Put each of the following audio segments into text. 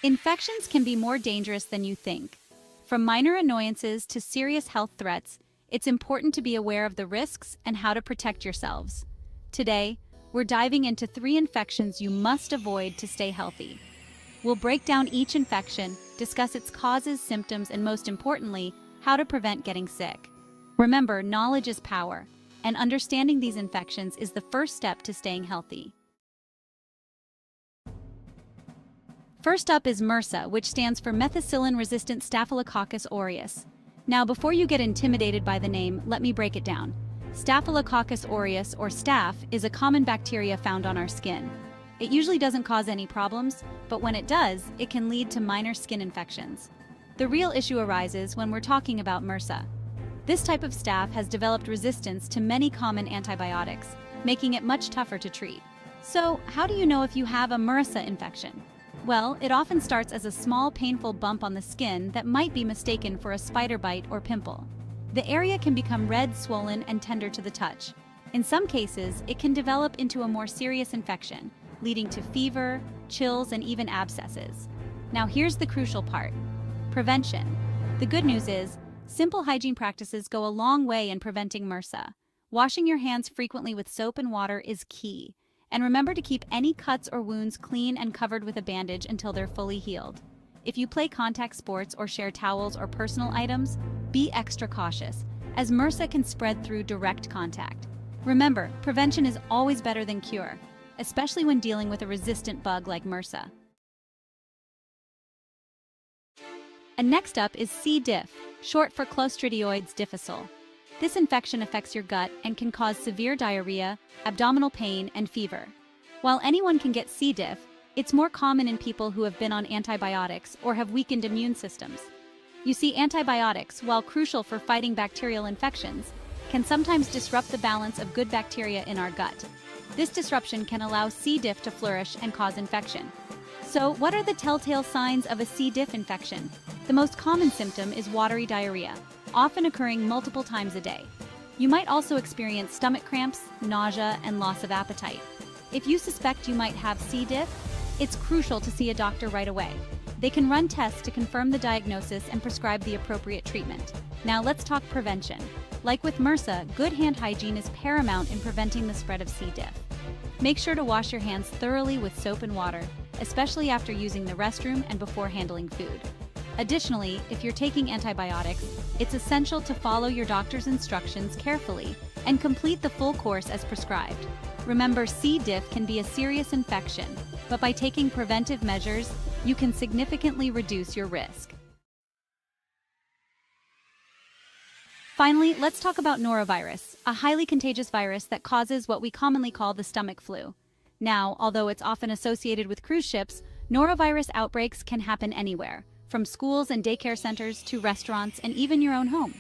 Infections can be more dangerous than you think. From minor annoyances to serious health threats, it's important to be aware of the risks and how to protect yourselves. Today, we're diving into 3 infections you must avoid to stay healthy. We'll break down each infection, discuss its causes, symptoms, and most importantly, how to prevent getting sick. Remember, knowledge is power, and understanding these infections is the first step to staying healthy. First up is MRSA, which stands for methicillin-resistant Staphylococcus aureus. Now, before you get intimidated by the name, let me break it down. Staphylococcus aureus, or staph, is a common bacteria found on our skin. It usually doesn't cause any problems, but when it does, it can lead to minor skin infections. The real issue arises when we're talking about MRSA. This type of staph has developed resistance to many common antibiotics, making it much tougher to treat. So, how do you know if you have a MRSA infection? Well, it often starts as a small, painful bump on the skin that might be mistaken for a spider bite or pimple. The area can become red, swollen, and tender to the touch. In some cases, it can develop into a more serious infection, leading to fever, chills, and even abscesses. Now here's the crucial part: prevention. The good news is, simple hygiene practices go a long way in preventing MRSA. Washing your hands frequently with soap and water is key. And remember to keep any cuts or wounds clean and covered with a bandage until they're fully healed. If you play contact sports or share towels or personal items, be extra cautious, as MRSA can spread through direct contact. Remember, prevention is always better than cure, especially when dealing with a resistant bug like MRSA. And next up is C. diff, short for Clostridioides difficile. This infection affects your gut and can cause severe diarrhea, abdominal pain, and fever. While anyone can get C. diff, it's more common in people who have been on antibiotics or have weakened immune systems. You see, antibiotics, while crucial for fighting bacterial infections, can sometimes disrupt the balance of good bacteria in our gut. This disruption can allow C. diff to flourish and cause infection. So, what are the telltale signs of a C. diff infection? The most common symptom is watery diarrhea, often occurring multiple times a day. You might also experience stomach cramps, nausea, and loss of appetite. If you suspect you might have C. diff, it's crucial to see a doctor right away. They can run tests to confirm the diagnosis and prescribe the appropriate treatment. Now let's talk prevention. Like with MRSA, good hand hygiene is paramount in preventing the spread of C. diff. Make sure to wash your hands thoroughly with soap and water, especially after using the restroom and before handling food. Additionally, if you're taking antibiotics, it's essential to follow your doctor's instructions carefully and complete the full course as prescribed. Remember, C. diff can be a serious infection, but by taking preventive measures, you can significantly reduce your risk. Finally, let's talk about norovirus, a highly contagious virus that causes what we commonly call the stomach flu. Now, although it's often associated with cruise ships, norovirus outbreaks can happen anywhere, from schools and daycare centers to restaurants and even your own home.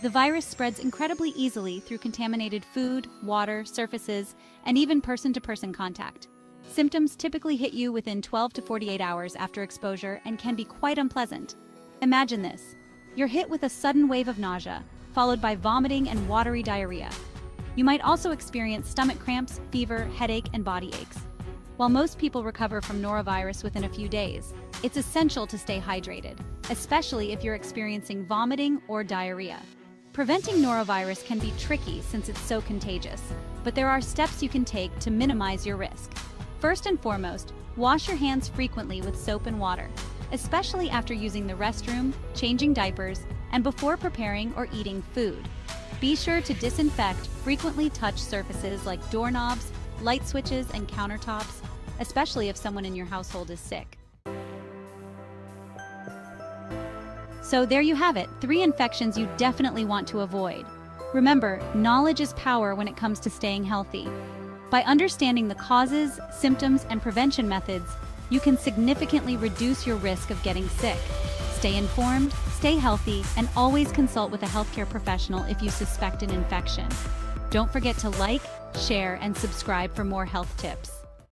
The virus spreads incredibly easily through contaminated food, water, surfaces, and even person-to-person contact. Symptoms typically hit you within 12 to 48 hours after exposure and can be quite unpleasant. Imagine this: you're hit with a sudden wave of nausea, followed by vomiting and watery diarrhea. You might also experience stomach cramps, fever, headache, and body aches. While most people recover from norovirus within a few days, it's essential to stay hydrated, especially if you're experiencing vomiting or diarrhea. Preventing norovirus can be tricky since it's so contagious, but there are steps you can take to minimize your risk. First and foremost, wash your hands frequently with soap and water, especially after using the restroom, changing diapers, and before preparing or eating food. Be sure to disinfect frequently touched surfaces like doorknobs, light switches, and countertops, especially if someone in your household is sick. So there you have it, 3 infections you definitely want to avoid. Remember, knowledge is power when it comes to staying healthy. By understanding the causes, symptoms, and prevention methods, you can significantly reduce your risk of getting sick. Stay informed, stay healthy, and always consult with a healthcare professional if you suspect an infection. Don't forget to like, share, and subscribe for more health tips.